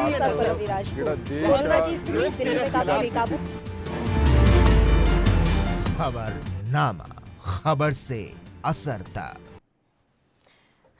अवसर पर रविराजपुर कोरोना की स्थिति दिल्ली में काफी बेकाबू। खबरनामा, खबर से असर तक।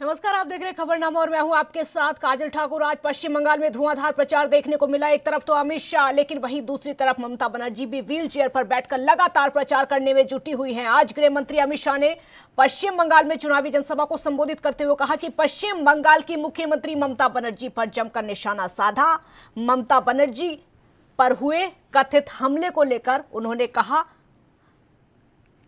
नमस्कार, आप देख रहे हैं खबरनामा और मैं हूं आपके साथ काजल ठाकुर। आज पश्चिम बंगाल में धुआंधार प्रचार देखने को मिला। एक तरफ तो अमित शाह, लेकिन वहीं दूसरी तरफ ममता बनर्जी भी व्हील चेयर पर बैठकर लगातार प्रचार करने में जुटी हुई हैं। आज गृह मंत्री अमित शाह ने पश्चिम बंगाल में चुनावी जनसभा को संबोधित करते हुए कहा कि पश्चिम बंगाल की मुख्यमंत्री ममता बनर्जी पर जमकर निशाना साधा। ममता बनर्जी पर हुए कथित हमले को लेकर उन्होंने कहा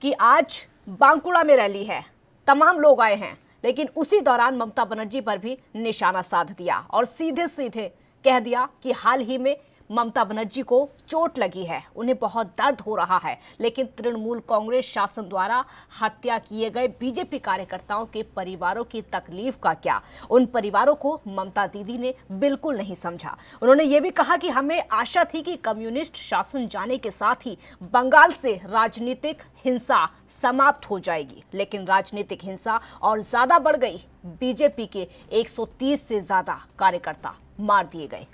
कि आज बांकुड़ा में रैली है, तमाम लोग आए हैं, लेकिन उसी दौरान ममता बनर्जी पर भी निशाना साध दिया और सीधे सीधे कह दिया कि हाल ही में ममता बनर्जी को चोट लगी है, उन्हें बहुत दर्द हो रहा है, लेकिन तृणमूल कांग्रेस शासन द्वारा हत्या किए गए बीजेपी कार्यकर्ताओं के परिवारों की तकलीफ का क्या, उन परिवारों को ममता दीदी ने बिल्कुल नहीं समझा। उन्होंने ये भी कहा कि हमें आशा थी कि कम्युनिस्ट शासन जाने के साथ ही बंगाल से राजनीतिक हिंसा समाप्त हो जाएगी, लेकिन राजनीतिक हिंसा और ज्यादा बढ़ गई। बीजेपी के 130 से ज्यादा कार्यकर्ता मार दिए गए।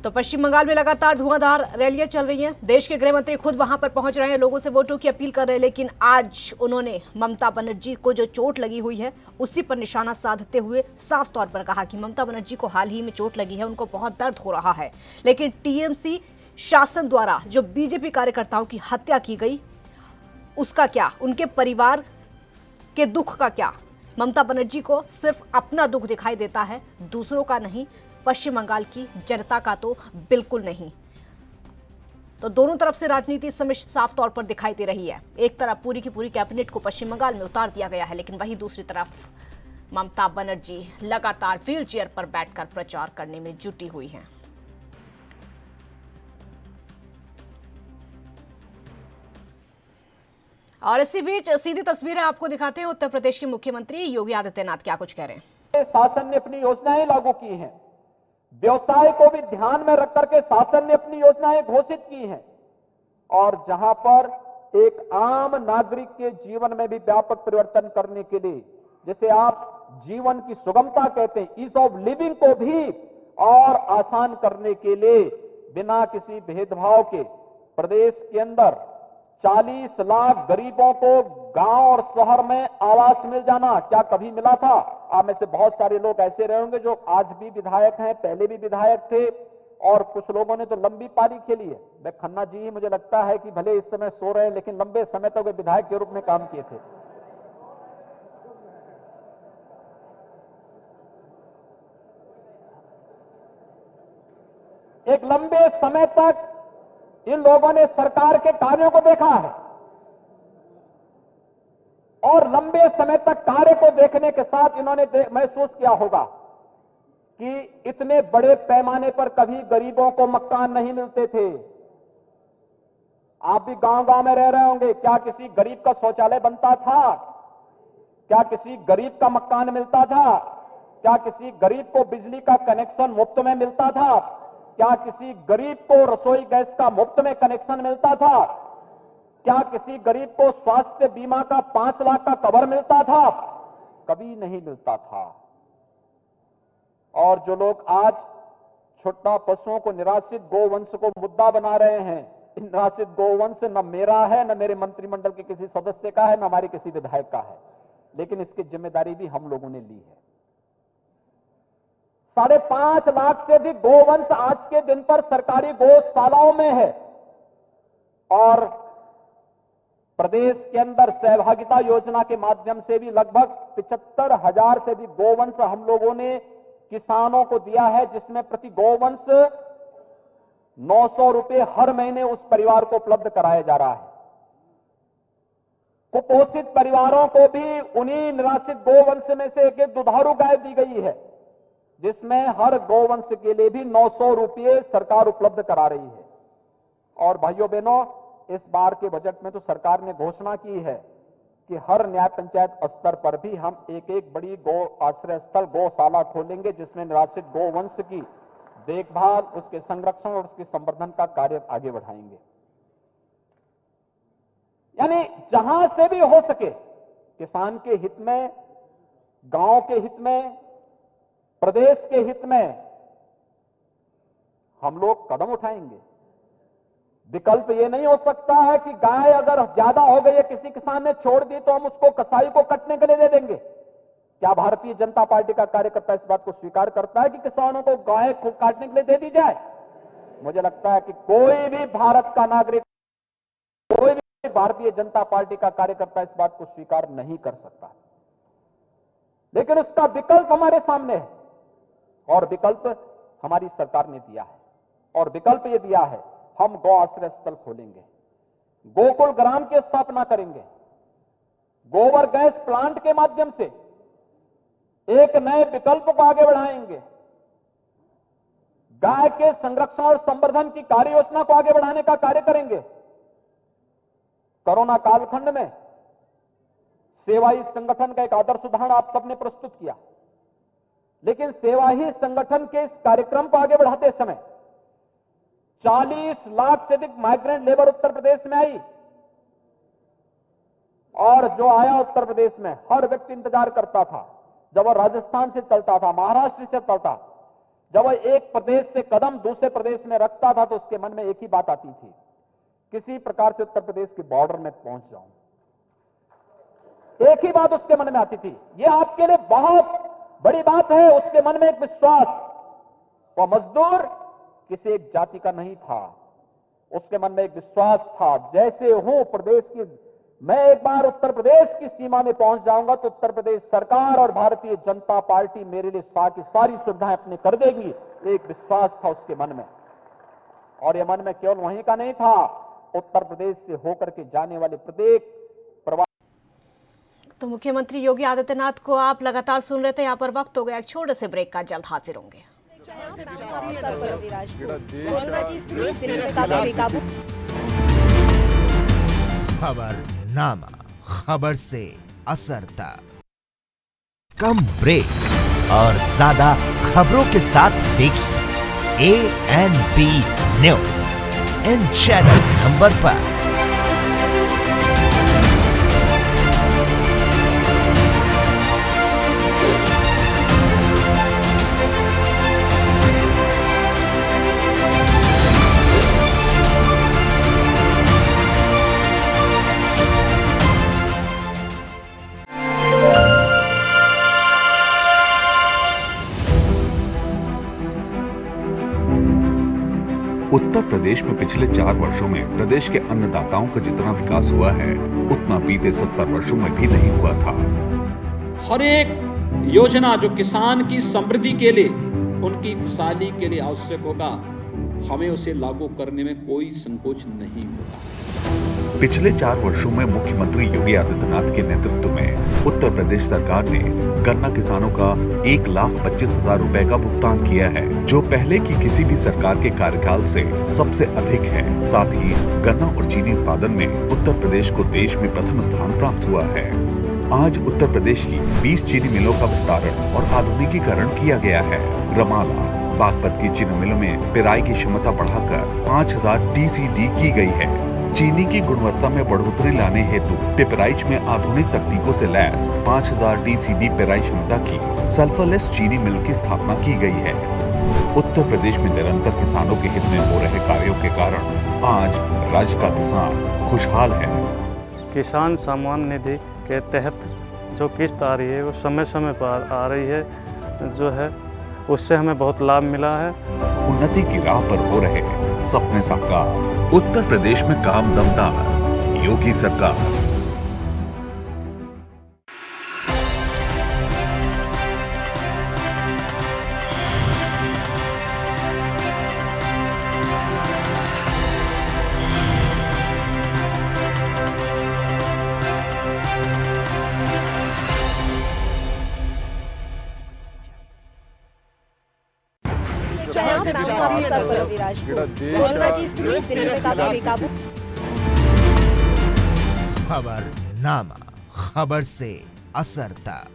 तो पश्चिम बंगाल में लगातार धुआंधार रैलियां चल रही हैं। देश के गृह मंत्री खुद वहां पर पहुंच रहे हैं, लोगों से वोटों की अपील कर रहे हैं, लेकिन आज उन्होंने ममता बनर्जी को जो चोट लगी हुई है उसी पर निशाना साधते हुए साफ तौर पर कहा कि ममता बनर्जी को हाल ही में चोट लगी है, उनको बहुत दर्द हो रहा है, लेकिन टीएमसी शासन द्वारा जो बीजेपी कार्यकर्ताओं की हत्या की गई उसका क्या, उनके परिवार के दुख का क्या। ममता बनर्जी को सिर्फ अपना दुख दिखाई देता है, दूसरों का नहीं, पश्चिम बंगाल की जनता का तो बिल्कुल नहीं। तो दोनों तरफ से राजनीति इस समय साफ तौर पर दिखाई दे रही है। एक तरफ पूरी की पूरी कैबिनेट को पश्चिम बंगाल में उतार दिया गया है, लेकिन वहीं दूसरी तरफ ममता बनर्जी लगातार व्हील चेयर पर बैठकर प्रचार करने में जुटी हुई हैं। और इसी बीच सीधी तस्वीरें आपको दिखाते हैं उत्तर प्रदेश के मुख्यमंत्री योगी आदित्यनाथ क्या कुछ कह रहे हैं। शासन ने अपनी योजनाएं लागू की हैं, व्यवसाय को भी ध्यान में रख करके शासन ने अपनी योजनाएं घोषित की हैं, और जहां पर एक आम नागरिक के जीवन में भी व्यापक परिवर्तन करने के लिए, जैसे आप जीवन की सुगमता कहते हैं, ईज ऑफ लिविंग को भी और आसान करने के लिए बिना किसी भेदभाव के प्रदेश के अंदर 40 लाख गरीबों को गांव और शहर में आवास मिल जाना क्या कभी मिला था? आप में से बहुत सारे लोग ऐसे रहे होंगे जो आज भी विधायक हैं, पहले भी विधायक थे, और कुछ लोगों ने तो लंबी पारी खेली है। मैं खन्ना जी ही मुझे लगता है कि भले इस समय सो रहे हैं, लेकिन लंबे समय तक वे विधायक के रूप में काम किए थे। एक लंबे समय तक इन लोगों ने सरकार के कार्यों को देखा है, और लंबे समय तक कार्य को देखने के साथ इन्होंने महसूस किया होगा कि इतने बड़े पैमाने पर कभी गरीबों को मकान नहीं मिलते थे। आप भी गांव-गांव में रह रहे होंगे, क्या किसी गरीब का शौचालय बनता था? क्या किसी गरीब का मकान मिलता था? क्या किसी गरीब को बिजली का कनेक्शन मुफ्त में मिलता था? क्या किसी गरीब को रसोई गैस का मुफ्त में कनेक्शन मिलता था? क्या किसी गरीब को स्वास्थ्य बीमा का 5 लाख का कवर मिलता था? कभी नहीं मिलता था। और जो लोग आज छोटा पशुओं को, निराश्रित गोवंश को मुद्दा बना रहे हैं, निराश्रित गोवंश न मेरा है, न मेरे मंत्रिमंडल के किसी सदस्य का है, न हमारे किसी विधायक का है, लेकिन इसकी जिम्मेदारी भी हम लोगों ने ली है। 5.5 लाख से भी गोवंश आज के दिन पर सरकारी गौशालाओं में है, और प्रदेश के अंदर सहभागिता योजना के माध्यम से भी लगभग 75,000 से भी गोवंश हम लोगों ने किसानों को दिया है, जिसमें प्रति गोवंश 900 रुपए हर महीने उस परिवार को उपलब्ध कराया जा रहा है। कुपोषित परिवारों को भी उन्हीं निराश्रित गोवंश में से एक दुधारू गाय दी गई है, जिसमें हर गोवंश के लिए भी 900 रुपये सरकार उपलब्ध करा रही है। और भाइयों बहनों, इस बार के बजट में तो सरकार ने घोषणा की है कि हर न्याय पंचायत स्तर पर भी हम एक बड़ी गौ आश्रय स्थल, गौशाला खोलेंगे, जिसमें निराश्रित गोवंश की देखभाल, उसके संरक्षण और उसके संवर्धन का कार्य आगे बढ़ाएंगे। यानी जहां से भी हो सके किसान के हित में, गांव के हित में, प्रदेश के हित में हम लोग कदम उठाएंगे। विकल्प ये नहीं हो सकता है कि गाय अगर ज्यादा हो गई है, किसी किसान ने छोड़ दी, तो हम उसको कसाई को कटने के लिए दे देंगे। क्या भारतीय जनता पार्टी का कार्यकर्ता इस बात को स्वीकार करता है कि किसानों को गाय को काटने के लिए दे दी जाए? मुझे लगता है कि कोई भी भारत का नागरिक, कोई भी भारतीय जनता पार्टी का कार्यकर्ता इस बात को स्वीकार नहीं कर सकता। लेकिन उसका विकल्प हमारे सामने है, और विकल्प हमारी सरकार ने दिया है। और विकल्प ये दिया है, हम गौ आश्रय स्थल खोलेंगे, गोकुल ग्राम की स्थापना करेंगे, गोबर गैस प्लांट के माध्यम से एक नए विकल्प को आगे बढ़ाएंगे, गाय के संरक्षण और संवर्धन की कार्य योजना को आगे बढ़ाने का कार्य करेंगे। कोरोना कालखंड में सेवा ही संगठन का एक आदर्श उदाहरण आप सबने प्रस्तुत किया, लेकिन सेवा ही संगठन के इस कार्यक्रम को आगे बढ़ाते समय 40 लाख से अधिक माइग्रेंट लेबर उत्तर प्रदेश में आई, और जो आया उत्तर प्रदेश में, हर व्यक्ति इंतजार करता था जब वह राजस्थान से चलता था, महाराष्ट्र से चलता, जब वह एक प्रदेश से कदम दूसरे प्रदेश में रखता था, तो उसके मन में एक ही बात आती थी, किसी प्रकार से उत्तर प्रदेश के बॉर्डर में पहुंच जाऊं। एक ही बात उसके मन में आती थी। यह आपके लिए बहुत बड़ी बात है। उसके मन में एक विश्वास, वह मजदूर किसी एक जाति का नहीं था, उसके मन में एक विश्वास था, जैसे हूं प्रदेश की, मैं एक बार उत्तर प्रदेश की सीमा में पहुंच जाऊंगा तो उत्तर प्रदेश सरकार और भारतीय जनता पार्टी मेरे लिए सारी सुविधाएं अपनी कर देगी। एक विश्वास था उसके मन में, और यह मन में केवल वहीं का नहीं था, उत्तर प्रदेश से होकर के जाने वाले प्रत्येक प्रवास। तो मुख्यमंत्री योगी आदित्यनाथ को आप लगातार सुन रहे थे। यहाँ पर वक्त हो गया एक छोटे से ब्रेक का, जल्द हाजिर होंगे। खबरनामा, खबर से असर तक। कम ब्रेक और ज्यादा खबरों के साथ देखिए ANB news in channel number पर। उत्तर प्रदेश में पिछले 4 वर्षों में प्रदेश के अन्नदाताओं का जितना विकास हुआ है, उतना बीते 70 वर्षों में भी नहीं हुआ था। हर एक योजना जो किसान की समृद्धि के लिए, उनकी खुशहाली के लिए आवश्यक होगा, हमें उसे लागू करने में कोई संकोच नहीं होगा। पिछले 4 वर्षों में मुख्यमंत्री योगी आदित्यनाथ के नेतृत्व में उत्तर प्रदेश सरकार ने गन्ना किसानों का 1,25,000 रुपए का भुगतान किया है, जो पहले की किसी भी सरकार के कार्यकाल से सबसे अधिक है। साथ ही गन्ना और चीनी उत्पादन में उत्तर प्रदेश को देश में प्रथम स्थान प्राप्त हुआ है। आज उत्तर प्रदेश की 20 चीनी मिलों का विस्तारण और आधुनिकीकरण किया गया है। रमाला, बागपत की चीनी मिलों में पेराई की क्षमता बढ़ाकर 5,000 TCD की गई है। चीनी की गुणवत्ता में बढ़ोतरी लाने हेतु पिपराइच में आधुनिक तकनीकों से लैस 5,000 TCD पेराई क्षमता की सल्फरलेस चीनी मिल की स्थापना की गई है। उत्तर प्रदेश में निरंतर किसानों के हित में हो रहे कार्यों के कारण आज राज्य का किसान खुशहाल है। किसान सम्मान निधि के तहत जो किस्त आ रही है वो समय समय पर आ रही है, जो है उससे हमें बहुत लाभ मिला है। उन्नति की राह पर हो रहे सपने साकार। उत्तर प्रदेश में काम दमदार, योगी सरकार। खबरनामा, खबर से असर तक।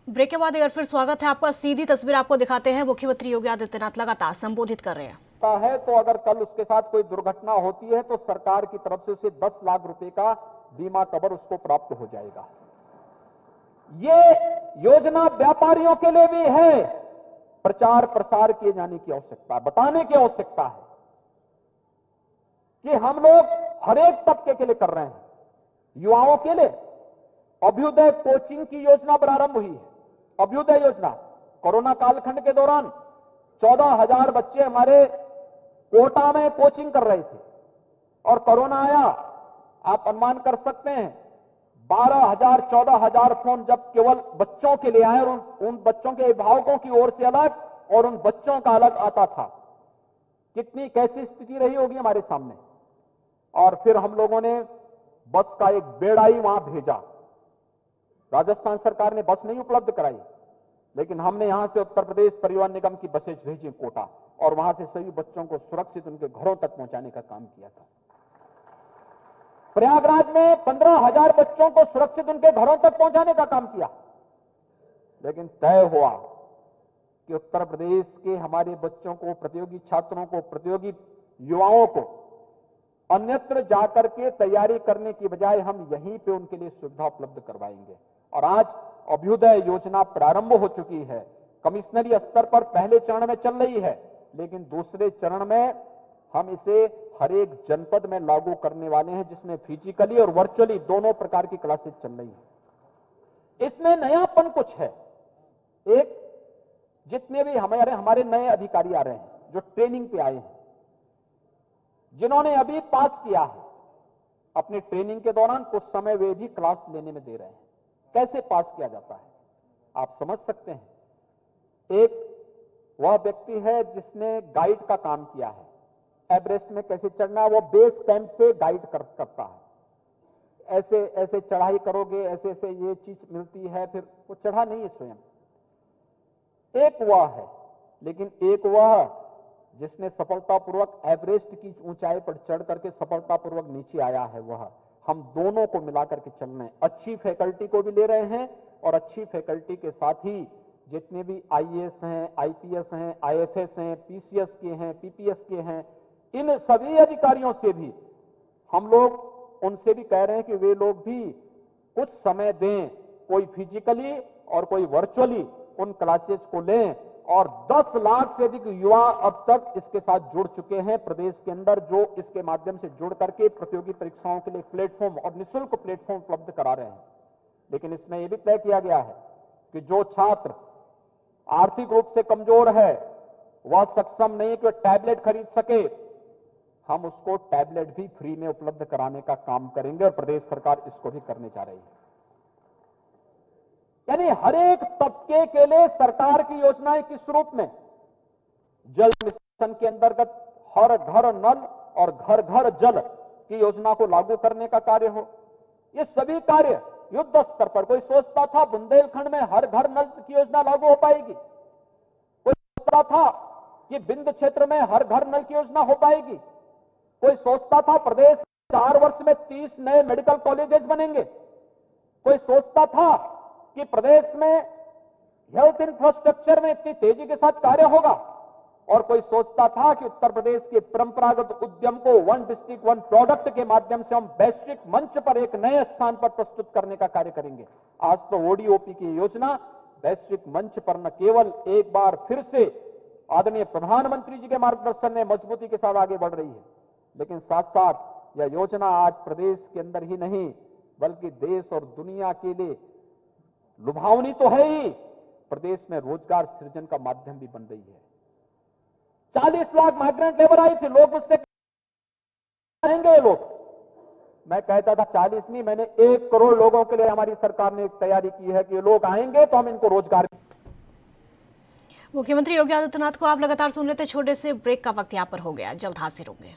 ब्रेक के बाद एक बार फिर स्वागत है आपका। सीधी तस्वीर आपको दिखाते हैं। मुख्यमंत्री योगी आदित्यनाथ लगातार संबोधित कर रहे हैं। है तो अगर कल उसके साथ कोई दुर्घटना होती है तो सरकार की तरफ से उसे 10 लाख रुपए का बीमा कवर उसको प्राप्त हो जाएगा। ये योजना व्यापारियों के लिए भी है। प्रचार प्रसार किए जाने की आवश्यकता है, बताने की आवश्यकता है कि हम लोग हर एक तबके के लिए कर रहे हैं। युवाओं के लिए अभ्युदय कोचिंग की योजना प्रारंभ हुई है। अभ्युदय योजना कोरोना कालखंड के दौरान 14,000 बच्चे हमारे कोटा में कोचिंग कर रहे थे और कोरोना आया। आप अनुमान कर सकते हैं 12,000 14,000 फोन जब केवल बच्चों के लिए आए और उन बच्चों के अभिभावकों की ओर से अलग और उन बच्चों का अलग आता था, कितनी कैसी स्थिति रही होगी हमारे सामने। और फिर हम लोगों ने बस का एक बेड़ा ही वहां भेजा। राजस्थान सरकार ने बस नहीं उपलब्ध कराई, लेकिन हमने यहां से उत्तर प्रदेश परिवहन निगम की बसें भेजी कोटा और वहां से सभी बच्चों को सुरक्षित उनके घरों तक पहुंचाने का काम किया था। प्रयागराज में 15,000 बच्चों को सुरक्षित उनके घरों तक पहुंचाने का काम किया। लेकिन तय हुआ कि उत्तर प्रदेश के हमारे बच्चों को, प्रतियोगी छात्रों को, प्रतियोगी युवाओं को अन्यत्र जाकर के तैयारी करने की बजाय हम यहीं पे उनके लिए सुविधा उपलब्ध करवाएंगे। और आज अभ्युदय योजना प्रारंभ हो चुकी है। कमिश्नरी स्तर पर पहले चरण में चल रही है, लेकिन दूसरे चरण में हम इसे हर एक जनपद में लागू करने वाले हैं, जिसमें फिजिकली और वर्चुअली दोनों प्रकार की क्लासेस चल रही है। इसमें नयापन कुछ है। एक, जितने भी हमारे नए अधिकारी आ रहे हैं, जो ट्रेनिंग पे आए हैं, जिन्होंने अभी पास किया है, अपनी ट्रेनिंग के दौरान कुछ समय वे भी क्लास लेने में दे रहे हैं। कैसे पास किया जाता है आप समझ सकते हैं। एक वह व्यक्ति है जिसने गाइड का काम किया है, एवरेस्ट में कैसे चढ़ना है वो बेस कैंप से गाइड करता है। ऐसे ऐसे चढ़ाई करोगे, ऐसे ऐसे ये चीज मिलती है, फिर वो चढ़ा नहीं है स्वयं। एक वह है, लेकिन एक वह जिसने सफलतापूर्वक एवरेस्ट की ऊंचाई पर चढ़ करके सफलतापूर्वक नीचे आया है, वह हम दोनों को मिलाकर के चल रहे हैं। अच्छी फैकल्टी को भी ले रहे हैं और अच्छी फैकल्टी के साथ ही जितने भी आईएएस हैं, आईपीएस हैं, आईएफएस हैं, पीसीएस के हैं, पीपीएस के हैं, इन सभी अधिकारियों से भी हम लोग उनसे भी कह रहे हैं कि वे लोग भी कुछ समय दें, कोई फिजिकली और कोई वर्चुअली उन क्लासेस को लें। और 10 लाख से अधिक युवा अब तक इसके साथ जुड़ चुके हैं प्रदेश के अंदर, जो इसके माध्यम से जुड़ करके प्रतियोगी परीक्षाओं के लिए प्लेटफॉर्म और निःशुल्क प्लेटफॉर्म उपलब्ध करा रहे हैं। लेकिन इसमें यह भी तय किया गया है कि जो छात्र आर्थिक रूप से कमजोर है, वह सक्षम नहीं कि वह टैबलेट खरीद सके, हम उसको टैबलेट भी फ्री में उपलब्ध कराने का काम करेंगे और प्रदेश सरकार इसको भी करने जा रही है। यानी हर एक तबके के लिए सरकार की योजनाएं किस रूप में, जल मिशन के अंतर्गत हर घर नल और घर घर जल की योजना को लागू करने का कार्य हो। ये सभी कार्य युद्ध स्तर पर। कोई सोचता था बुंदेलखंड में हर घर नल की योजना लागू हो पाएगी, कोई सोचता था कि बिंद क्षेत्र में हर घर नल की योजना हो पाएगी, कोई सोचता था प्रदेश 4 वर्ष में 30 नए मेडिकल कॉलेजेस बनेंगे, कोई सोचता था कि प्रदेश में हेल्थ इंफ्रास्ट्रक्चर में इतनी तेजी के साथ कार्य होगा, और कोई सोचता था कि उत्तर प्रदेश के परंपरागत उद्यम को वन डिस्ट्रिक्ट वन प्रोडक्ट के माध्यम से हम वैश्विक मंच पर एक नए स्थान पर प्रस्तुत करने का कार्य करेंगे। आज तो ओडीओपी की योजना वैश्विक मंच पर न केवल एक बार फिर से आदरणीय प्रधानमंत्री जी के मार्गदर्शन में मजबूती के साथ आगे बढ़ रही है, लेकिन साथ साथ यह योजना आज प्रदेश के अंदर ही नहीं बल्कि देश और दुनिया के लिए लुभावनी तो है ही, प्रदेश में रोजगार सृजन का माध्यम भी बन रही है। 40 लाख माइग्रेंट लेबर आई थी, लोग मुझसे कहेंगे लोग, मैं कहता था 40 नहीं, मैंने 1 करोड़ लोगों के लिए हमारी सरकार ने एक तैयारी की है कि ये लोग आएंगे तो हम इनको रोजगार। मुख्यमंत्री योगी आदित्यनाथ को आप लगातार सुन रहे थे। छोटे से ब्रेक का वक्त यहाँ पर हो गया, जल्द हाजिर होंगे।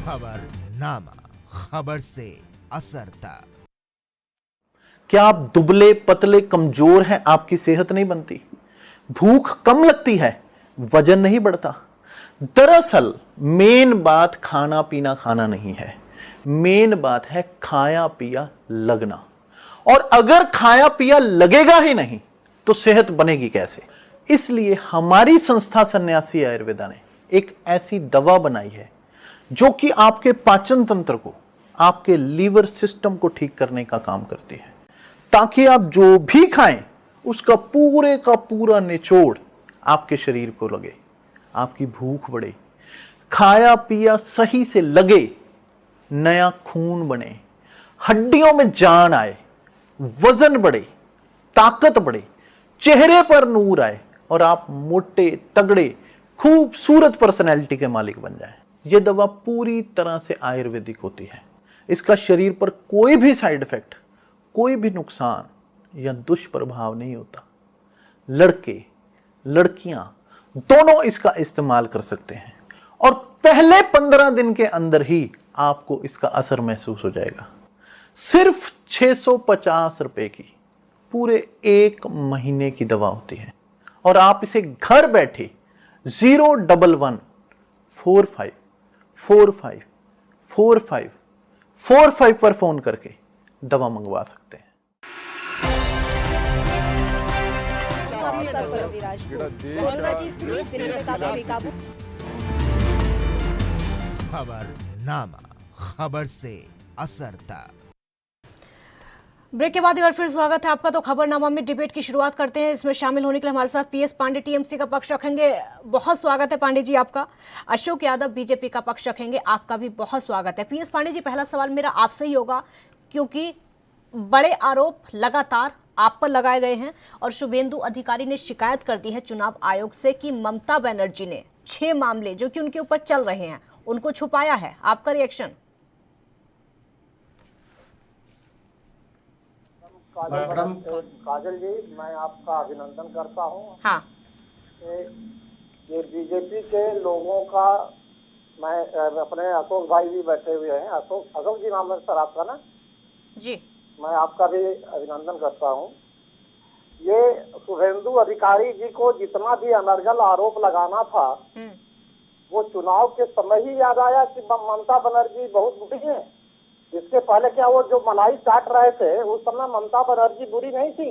खबरनामा, खबर से असर तक। क्या आप दुबले पतले कमजोर हैं, आपकी सेहत नहीं बनती, भूख कम लगती है, वजन नहीं बढ़ता? दरअसल मेन बात खाना पीना खाना नहीं है, मेन बात है खाया पिया लगना। और अगर खाया पिया लगेगा ही नहीं तो सेहत बनेगी कैसे? इसलिए हमारी संस्था सन्यासी आयुर्वेदा ने एक ऐसी दवा बनाई है जो कि आपके पाचन तंत्र को, आपके लीवर सिस्टम को ठीक करने का काम करती है, ताकि आप जो भी खाएं उसका पूरे का पूरा निचोड़ आपके शरीर को लगे, आपकी भूख बढ़े, खाया पिया सही से लगे, नया खून बने, हड्डियों में जान आए, वजन बढ़े, ताकत बढ़े, चेहरे पर नूर आए और आप मोटे तगड़े खूबसूरत पर्सनैलिटी के मालिक बन जाएं। यह दवा पूरी तरह से आयुर्वेदिक होती है। इसका शरीर पर कोई भी साइड इफेक्ट, कोई भी नुकसान या दुष्प्रभाव नहीं होता। लड़के लड़कियां दोनों इसका इस्तेमाल कर सकते हैं और पहले 15 दिन के अंदर ही आपको इसका असर महसूस हो जाएगा। सिर्फ 650 रुपए की पूरे 1 महीने की दवा होती है और आप इसे घर बैठे 01145454545 पर फोन करके दवा मंगवा सकते हैं। खबरनामा, खबर से असर तक। ब्रेक के बाद एक बार फिर स्वागत है आपका। तो खबरनामा में डिबेट की शुरुआत करते हैं। इसमें शामिल होने के लिए हमारे साथ पीएस पांडे टीएमसी का पक्ष रखेंगे। बहुत स्वागत है पांडे जी आपका। अशोक यादव बीजेपी का पक्ष रखेंगे, आपका भी बहुत स्वागत है। पीएस पांडे जी, पहला सवाल मेरा आपसे ही होगा, क्योंकि बड़े आरोप लगातार आप पर लगाए गए हैं और शुभेंदु अधिकारी ने शिकायत कर दी है चुनाव आयोग से कि ममता बनर्जी ने 6 मामले जो कि उनके ऊपर चल रहे हैं उनको छुपाया है। आपका रिएक्शन? काजल जी, मैं आपका अभिनंदन करता हूँ। हाँ, ये बीजेपी के लोगों का, मैं अपने अशोक भाई भी बैठे हुए हैं, अशोक जी नाम है सर आपका ना जी, मैं आपका भी अभिनंदन करता हूँ। ये शुभेंदु अधिकारी जी को जितना भी अनर्गल आरोप लगाना था वो चुनाव के समय ही याद आया कि ममता बनर्जी बहुत बुरी है। इसके पहले क्या वो जो मलाई काट रहे थे उस समय ममता बनर्जी बुरी नहीं थी।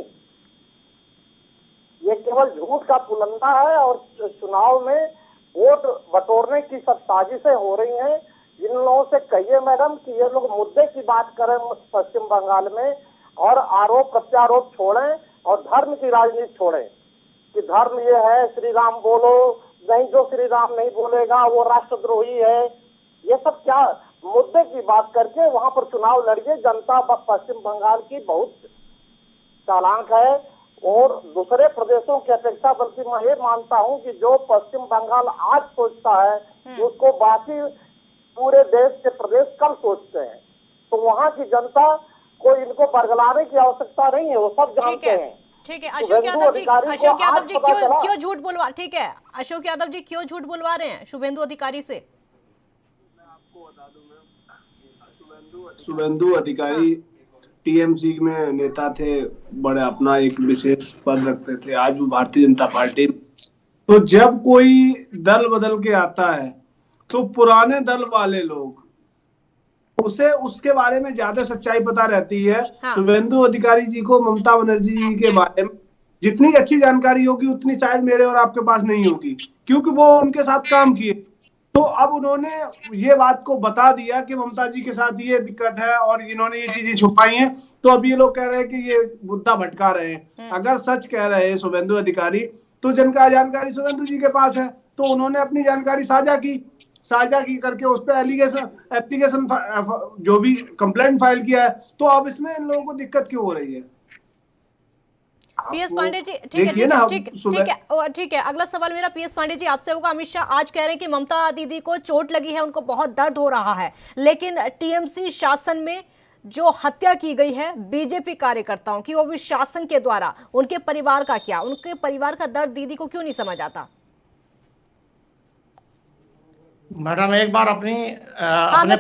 ये केवल झूठ का पुलंदा है और चुनाव में वोट बटोरने की सब साजिशें हो रही हैं। इन लोगों से कहिए मैडम कि ये लोग मुद्दे की बात करें पश्चिम बंगाल में और आरोप प्रत्यारोप छोड़ें और धर्म की राजनीति छोड़ें कि धर्म ये है, श्री राम बोलो, नहीं जो श्री राम नहीं बोलेगा वो राष्ट्रद्रोही है। ये सब क्या मुद्दे की बात करके वहां पर चुनाव लड़िए। जनता पश्चिम बंगाल की बहुत चालाक है और दूसरे प्रदेशों की अपेक्षा, बल्कि मैं ये मानता हूं कि जो पश्चिम बंगाल आज सोचता है उसको बाकी पूरे देश के प्रदेश कल सोचते हैं। तो वहां की जनता को इनको बरगलाने की आवश्यकता नहीं है, वो सब जानते हैं। ठीक है अशोक यादव जी, क्यों झूठ बुलवा, ठीक है अशोक यादव जी क्यों झूठ बुलवा रहे हैं शुभेंदु अधिकारी से? शुभेंदु अधिकारी टीएमसी में नेता थे, बड़े अपना एक विशेष पद रखते थे, आज वो भारतीय जनता पार्टी। तो जब कोई दल बदल के आता है तो पुराने दल वाले लोग उसे उसके बारे में ज्यादा सच्चाई पता रहती है। हाँ। शुभेंदु अधिकारी जी को ममता बनर्जी जी के बारे में जितनी अच्छी जानकारी होगी उतनी शायद मेरे और आपके पास नहीं होगी, क्योंकि वो उनके साथ काम किए। तो अब उन्होंने ये बात को बता दिया कि ममता जी के साथ ये दिक्कत है और इन्होंने ये चीजें छुपाई हैं। तो अब ये लोग कह रहे हैं कि ये मुद्दा भटका रहे हैं। अगर सच कह रहे हैं शुभेंदु अधिकारी तो जिनका जानकारी शुभेंदु जी के पास है तो उन्होंने अपनी जानकारी साझा की करके उस पर एप्लीकेशन जो भी कंप्लेंट फाइल किया है। तो अब इसमें इन लोगों को दिक्कत क्यों हो रही है? पीएस पांडे जी, ठीक है। अगला सवाल मेरा पीएस पांडे जी आपसे होगा। अमित शाह आज कह रहे हैं कि ममता दीदी को चोट लगी है, उनको बहुत दर्द हो रहा है, लेकिन टीएमसी शासन में जो हत्या की गई है बीजेपी कार्यकर्ताओं की, वो भी शासन के द्वारा, उनके परिवार का क्या, उनके परिवार का दर्द दीदी को क्यों नहीं समझ आता? मैडम एक बार मैं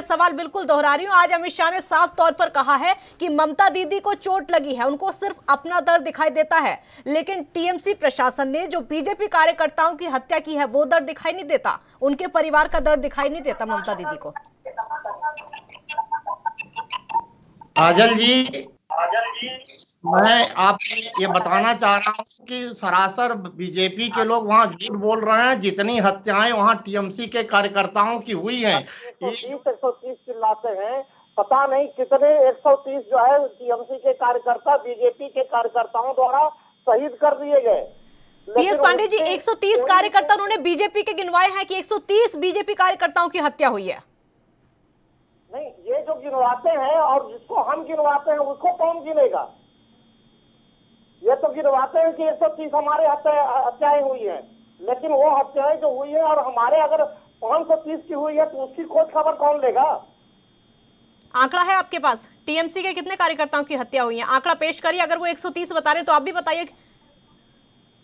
सवाल बिल्कुल दोहरा रही हूँ। आज अमित शाह ने साफ तौर पर कहा है कि ममता दीदी को चोट लगी है, उनको सिर्फ अपना दर्द दिखाई देता है, लेकिन टीएमसी प्रशासन ने जो बीजेपी कार्यकर्ताओं की हत्या की है वो दर्द दिखाई नहीं देता, उनके परिवार का दर्द दिखाई नहीं देता ममता दीदी को। काजल जी, मैं आपको ये बताना चाह रहा हूँ कि सरासर बीजेपी के लोग वहाँ झूठ बोल रहे हैं। जितनी हत्याएं वहाँ टीएमसी के कार्यकर्ताओं की हुई हैं, 130 चिल्लाते हैं, पता नहीं कितने 130 जो है टीएमसी के कार्यकर्ता बीजेपी के कार्यकर्ताओं द्वारा शहीद कर दिए गए। पीएस पांडे जी, 130 कार्यकर्ता उन्होंने बीजेपी के गिनवाए हैं कि 130 बीजेपी कार्यकर्ताओं की हत्या हुई है? नहीं, ये जो गिनवाते हैं और जिसको हम गिनवाते हैं उसको कौन गिनेगा? ये तो गिनवाते हैं कि 130 हमारे हत्याएं हुई हैं, लेकिन वो हत्याएं जो हुई है और हमारे अगर 530 की हुई है तो उसकी खोज खबर कौन लेगा? आंकड़ा है आपके पास टीएमसी के कितने कार्यकर्ताओं की हत्या हुई है? आंकड़ा पेश करिए। अगर वो 130 बता रहे तो आप भी बताइए।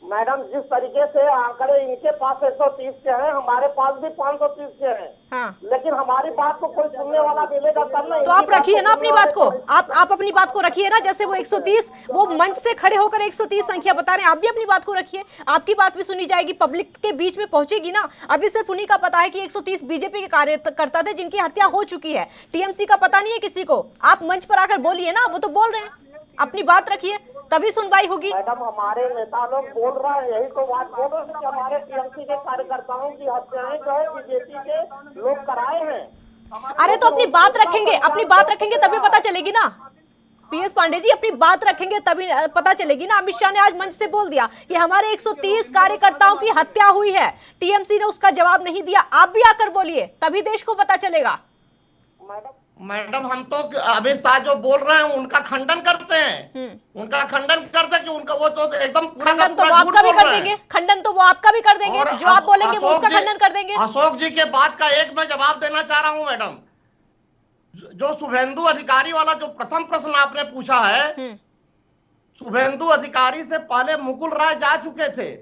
मैडम, जिस तरीके से आंकड़े इनके पास 130 के हैं, हमारे पास भी 530 के हैं। हाँ। लेकिन हमारी बात को कोई सुनने वाला मिलेगा तब नहीं। तो आप रखिए ना अपनी बात को, आप अपनी बात को रखिए ना। जैसे वो 130, वो मंच से खड़े होकर 130 संख्या बता रहे हैं, आप भी अपनी बात को रखिए। आपकी बात भी सुनी जाएगी, पब्लिक के बीच में पहुंचेगी ना। अभी सिर्फ उन्हीं का पता है कि 130 बीजेपी के कार्यकर्ता थे जिनकी हत्या हो चुकी है, टीएमसी का पता नहीं है किसी को। आप मंच पर आकर बोलिए ना, वो तो बोल रहे हैं, अपनी बात रखिए, तभी सुनवाई होगी। मैडम, हमारे नेता लोग बोल रहे हैं, यही तो बात बोल रहे हैं कि हमारे टीएमसी के कार्यकर्ताओं की हत्याएं जो है बीजेपी के लोग कराए हैं। अरे तो अपनी बात रखेंगे, अपनी बात रखेंगे तभी पता चलेगी ना। पीएस पांडे जी, अपनी बात रखेंगे तभी पता चलेगी ना। अमित शाह ने आज मंच से बोल दिया कि हमारे 130 कार्यकर्ताओं की हत्या हुई है, टीएमसी ने उसका जवाब नहीं दिया। आप भी आकर बोलिए, तभी देश को पता चलेगा। मैडम, हम तो अमित शाह जो बोल रहे हैं उनका खंडन करते हैं, उनका खंडन करते हैं कि उनका वो तो एकदम खंडन तो वो आपका भी कर देंगे, खंडन तो वो आपका भी कर देंगे, जो आप बोलेंगे वो उसका खंडन कर देंगे। अशोक जी के बात का एक मैं जवाब देना चाह रहा हूँ मैडम। जो शुभेंदु अधिकारी वाला जो प्रश्न आपने पूछा है, शुभेंदु अधिकारी से पहले मुकुल राय जा चुके थे,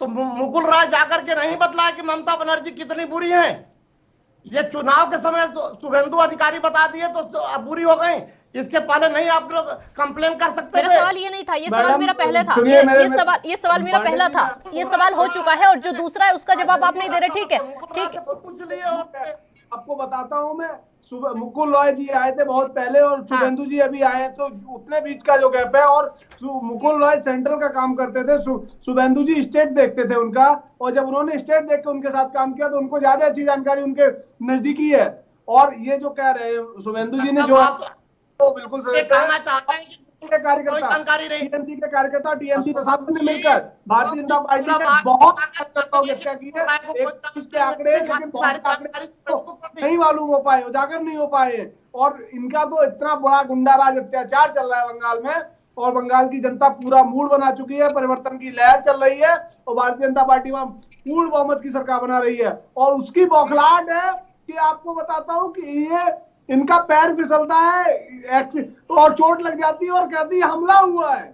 तो मुकुल राय जाकर के नहीं बतलाया कि ममता बनर्जी कितनी बुरी है। ये चुनाव के समय शुभेंदु अधिकारी बता दिए तो अब बुरी हो गई। इसके पहले नहीं आप लोग कंप्लेन कर सकते। मेरा सवाल ये नहीं था, ये सवाल मेरा पहले था। ये सवाल मेरा पहला था, ये सवाल हो चुका है और जो दूसरा है उसका जवाब आप नहीं दे रहे। ठीक है, ठीक है, पूछ लिए। आपको बताता हूँ मैं, मुकुल रॉय जी आए थे बहुत पहले और शुभेंदु जी अभी आए हैं, तो उतने बीच का जो गैप है। और मुकुल रॉय सेंट्रल का काम करते थे, शुभेंदु जी स्टेट देखते थे उनका, और जब उन्होंने स्टेट देख के उनके साथ काम किया तो उनको ज्यादा अच्छी जानकारी उनके नजदीकी है। और ये जो कह रहे हैं शुभेंदु जी ने जो तो बिल्कुल सही कहना चाहते हैं के कार्यकर्ता, टीएमसी के कार्यकर्ता, टीएमसी प्रशासन ने मिलकर भारतीय जनता पार्टी ने बहुत हत्या की है। 130 के आंकड़े, लेकिन बहुत आंकड़े नहीं मालूम हो पाए, उजागर नहीं हो पाए। और इनका तो इतना बड़ा गुंडा राज अत्याचार चल रहा है बंगाल में, और बंगाल की जनता पूरा मूड बना चुकी है, परिवर्तन की लहर चल रही है और भारतीय जनता पार्टी वहां पूर्ण बहुमत की सरकार बना रही है। और उसकी बौखलाहट है कि आपको बताता हूं कि ये इनका पैर फिसलता है और चोट लग जाती है और कहती है हमला हुआ है।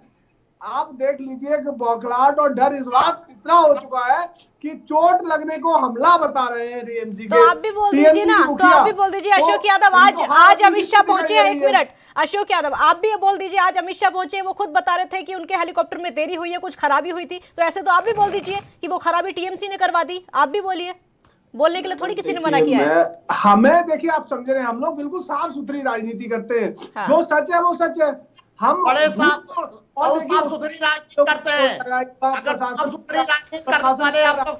आप देख लीजिए कि बौखलाहट और डर इस बात इतना हो चुका है कि चोट लगने को हमला बता रहे हैं टीएमसी के। तो आप भी बोल दीजिए ना, तो आप भी बोल दीजिए। अशोक यादव आज अमित शाह पहुंचे हैं, 1 मिनट अशोक यादव आप भी बोल दीजिए। आज अमित शाह पहुंचे, वो खुद बता रहे थे कि उनके हेलीकॉप्टर में देरी हुई है, कुछ खराबी हुई थी। तो ऐसे तो आप भी बोल दीजिए कि वो खराबी टीएमसी ने करवा दी। आप भी बोलिए, बोलने के लिए थोड़ी किसी ने मना किया है। हमें देखिए, आप समझ रहे हैं, हम लोग बिल्कुल साफ सुथरी राजनीति करते हैं। हाँ। जो सच है वो सच है। हम बड़े साफ सुथरी राजनीति करते हैं। अगर साफ सुथरी राजनीति करने वाले आप लोग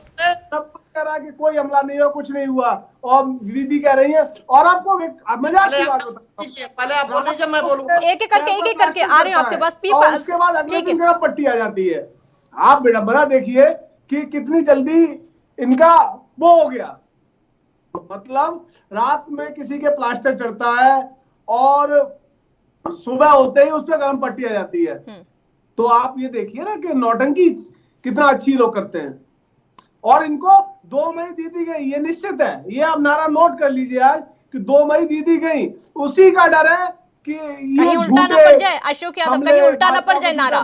कह रहा है कि कोई हमला नहीं हुआ, कुछ नहीं हुआ, और दीदी कह रही है। और आपको मजाक की बात होता है, पहले आप बोल लीजिए, मैं बोलूंगा। एक एक करके आ रहे हैं आपके पास। उसके बाद अगले दिन गर्म पट्टी आ जाती है। आप विडंबना देखिए कि कितनी जल्दी इनका वो हो गया। मतलब रात में किसी के प्लास्टर चढ़ता है और सुबह होते ही उस पर गर्म पट्टी आ जाती है। तो आप ये देखिए ना कि नौटंकी कितना अच्छी लोग करते हैं। और इनको 2 मई दी दी गई, ये निश्चित है। ये आप नारा नोट कर लीजिए आज कि 2 मई दी दी गई। उसी का डर है कि ये उल्टा ना पड़ जाए। अशोक यादव, कहीं उल्टा ना पड़ जाए नारा।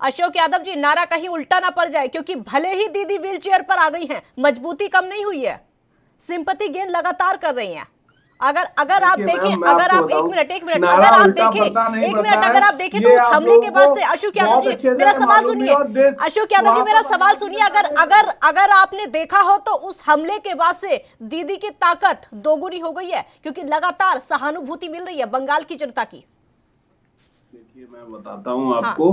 अशोक यादव जी, नारा कहीं उल्टा ना पड़ जाए, क्योंकि भले ही दीदी व्हील चेयर पर आ गई हैं, मजबूती कम नहीं हुई है, सिंपैथी गेन लगातार कर रही हैं। अगर आप देखें, अगर आप एक मिनट अगर आप देखें तो उस हमले के बाद से, अशोक यादव जी मेरा सवाल सुनिए, अशोक यादव जी मेरा सवाल सुनिए। अगर आपने देखा हो तो उस हमले के बाद से दीदी की ताकत दोगुनी हो गई है, क्योंकि लगातार सहानुभूति मिल रही है बंगाल की जनता की। देखिए मैं बताता हूँ आपको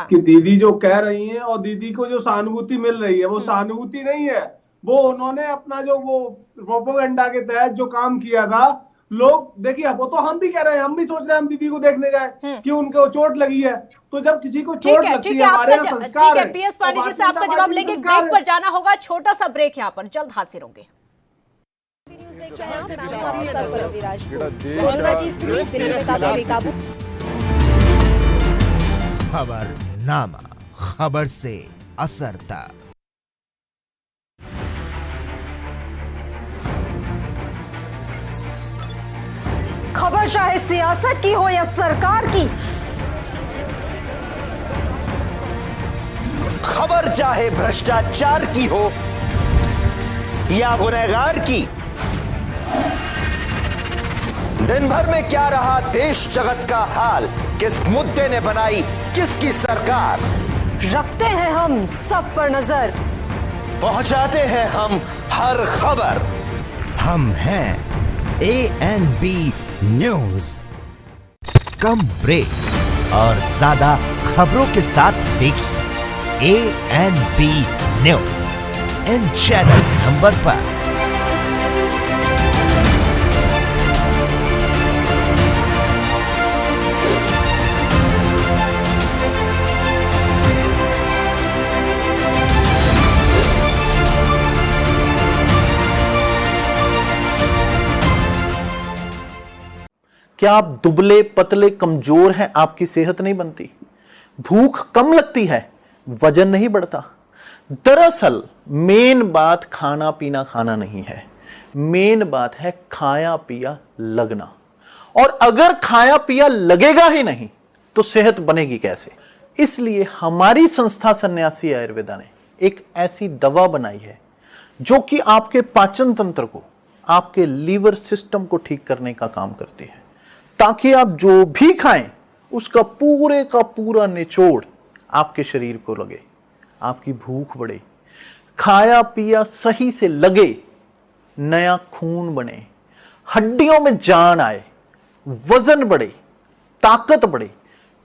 कि दीदी जो कह रही हैं और दीदी को जो सहानुभूति मिल रही है वो सहानुभूति नहीं है, वो उन्होंने अपना जो वो प्रोपेगेंडा के तहत जो काम किया था। लोग देखिए, वो तो हम भी कह रहे हैं, हम भी सोच रहे हैं हम दीदी को देखने जाए कि उनको चोट लगी है। तो जब किसी को चोट लगती है, हमारे यहाँ संस्कार है। पीएस पांडे जी से आपका जवाब लेंगे, ब्रेक पर जाना होगा, छोटा सा ब्रेक यहाँ पर, जल्द हाजिर होंगे। खबरनामा, खबर से असर तक। खबर चाहे सियासत की हो या सरकार की, खबर चाहे भ्रष्टाचार की हो या गुनहगार की, दिन भर में क्या रहा देश जगत का हाल, किस मुद्दे ने बनाई किसकी सरकार, रखते हैं हम सब पर नजर, पहुंचाते हैं हम हर खबर। हम हैं ANB न्यूज। कम ब्रेक और ज्यादा खबरों के साथ देखिए ANB news in channel number पर। क्या आप दुबले पतले कमजोर हैं, आपकी सेहत नहीं बनती, भूख कम लगती है, वजन नहीं बढ़ता? दरअसल मेन बात खाना पीना खाना नहीं है, मेन बात है खाया पिया लगना। और अगर खाया पिया लगेगा ही नहीं तो सेहत बनेगी कैसे? इसलिए हमारी संस्था सन्यासी आयुर्वेदा ने एक ऐसी दवा बनाई है जो कि आपके पाचन तंत्र को, आपके लीवर सिस्टम को ठीक करने का काम करती है, ताकि आप जो भी खाएं उसका पूरे का पूरा निचोड़ आपके शरीर को लगे, आपकी भूख बढ़े, खाया पिया सही से लगे, नया खून बने, हड्डियों में जान आए, वजन बढ़े, ताकत बढ़े,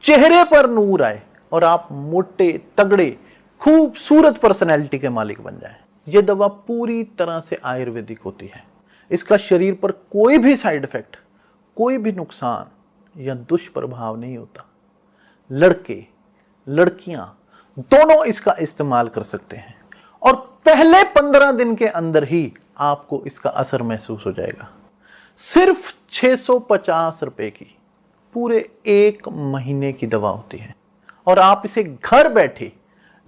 चेहरे पर नूर आए और आप मोटे तगड़े खूबसूरत पर्सनैलिटी के मालिक बन जाएं। यह दवा पूरी तरह से आयुर्वेदिक होती है। इसका शरीर पर कोई भी साइड इफेक्ट, कोई भी नुकसान या दुष्प्रभाव नहीं होता। लड़के लड़कियां दोनों इसका इस्तेमाल कर सकते हैं और पहले 15 दिन के अंदर ही आपको इसका असर महसूस हो जाएगा। सिर्फ 650 रुपए की पूरे 1 महीने की दवा होती है और आप इसे घर बैठे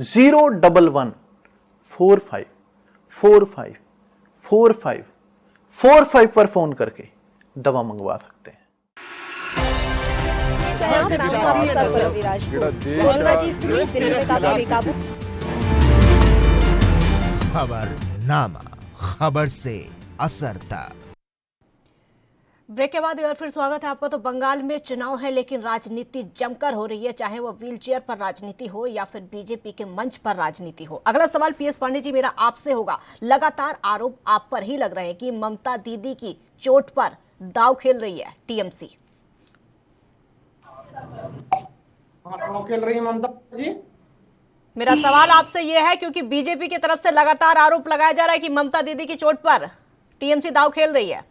01145454545 पर फोन करके दवा मंगवा सकते हैं। खबरनामा, खबर से असर तक। ब्रेक के बाद एक बार फिर स्वागत है आपका। तो बंगाल में चुनाव है लेकिन राजनीति जमकर हो रही है, चाहे वो व्हीलचेयर पर राजनीति हो या फिर बीजेपी के मंच पर राजनीति हो। अगला सवाल पीएस पांडे जी मेरा आपसे होगा। लगातार आरोप आप पर ही लग रहे हैं कि ममता दीदी की चोट पर दांव खेल रही है टीएमसी। खेल रही है ममता जी। मेरा सवाल आपसे यह है क्योंकि बीजेपी की तरफ से लगातार आरोप लगाया जा रहा है कि ममता दीदी की चोट पर टीएमसी दांव खेल रही है।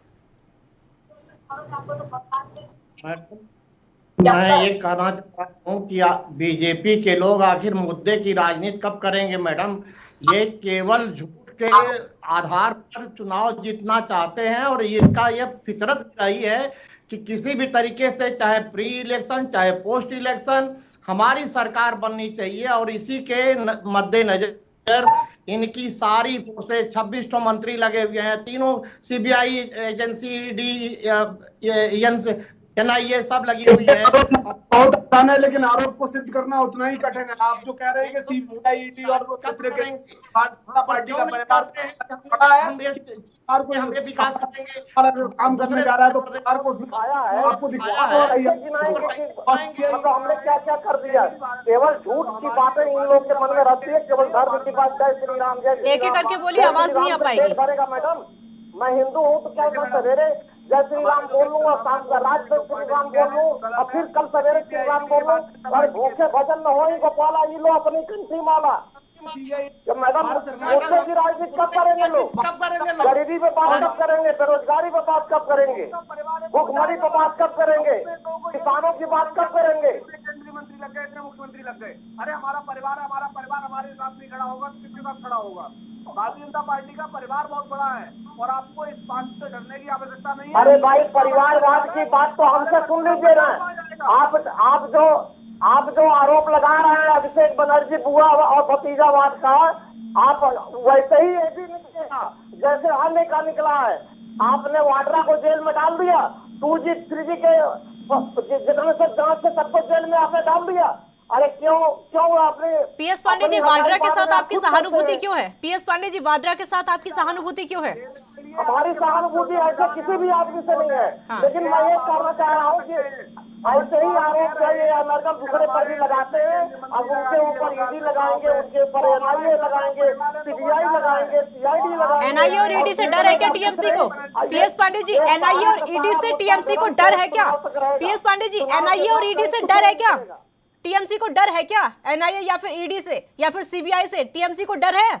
मैं ये कहना चाहता हूँ कि बीजेपी के लोग आखिर मुद्दे की राजनीति कब करेंगे मैडम? ये केवल झूठ के आधार पर चुनाव जीतना चाहते हैं और इसका ये फितरत रही है कि किसी भी तरीके से, चाहे प्री इलेक्शन चाहे पोस्ट इलेक्शन, हमारी सरकार बननी चाहिए। और इसी के मद्देनजर इनकी सारी फोर्सेस, 26 मंत्री लगे हुए हैं, तीनों सीबीआई एजेंसी, एनआईए सब लगी हुई है। बहुत आसान है लेकिन आरोप को सिद्ध करना उतना ही कठिन है। आप जो कह रहे हैं कि सीबीआई, ईडी और पार्टी का परिवार बड़ा है, हम ये विकास करेंगे, काम करने जा रहा है तो सरकार को आपको दिखाया है हमने क्या क्या कर दिया। केवल झूठ की बातें इन लोग के मन में रहती है, केवल धर्म की बात, जय श्री राम, जय एक एक करके बोलिए, आवाज नहीं आ पाएगी। करेगा मैडम, मैं हिंदू हूँ तो क्या सवेरे जय श्री राम बोल लूँ और शाम का रात में श्री राम बोल लूँ और फिर कल सवेरे श्री राम बोल लूँ और भूखे भजन न हो गोपाला ये लो अपनी कंठी माला। मैडम वोटों की राजनीति कब करेंगे लोग? गरीबी पे बात कब करेंगे? बेरोजगारी पे बात कब करेंगे? भूखमरी पे बात कब करेंगे? किसानों की बात कब करेंगे? केंद्रीय मंत्री लग गए, इतने मुख्यमंत्री लग गए। अरे हमारा परिवार हमारे साथ नहीं खड़ा होगा तो किसके साथ खड़ा होगा? भारतीय जनता पार्टी का परिवार बहुत बड़ा है और आपको इस बात से डरने की आवश्यकता नहीं है। अरे भाई परिवारवाद की बात तो हमसे सुन लीजिए ना। आप जो आरोप लगा रहे हैं अभिषेक बनर्जी बुआ और भतीजावाद का, आप वैसे ही ये भी निकलेगा जैसे हाल का निकला है। आपने वाड्रा को जेल में डाल दिया, 2G 3G के जितने सब जांच से सबको जेल में आपने डाल दिया। अरे क्यों आपने? PS पांडे जी, वाड्रा के साथ आपकी सहानुभूति क्यों है? PS पांडे जी, वाड्रा के साथ आपकी सहानुभूति क्यों है? हमारी सहानुभूति ऐसे किसी भी आदमी से नहीं है। हाँ। लेकिन मैं ये कहना चाह रहा हूँ कि ऐसे ही आरोप अमेरिकन दूसरे पर भी लगाते हैं। अब उनके ऊपर ED लगाएंगे, उनके ऊपर NIA लगाएंगे, CBI लगाएंगे, CID लगाएंगे। NIA और ED से डर है क्या TMC को? PS पांडे जी, NIA और ED से TMC को डर है क्या? PS पांडे जी, NIA और ED से डर है क्या? TMC को डर है क्या? NIA या फिर ED से या फिर CBI से TMC को डर है?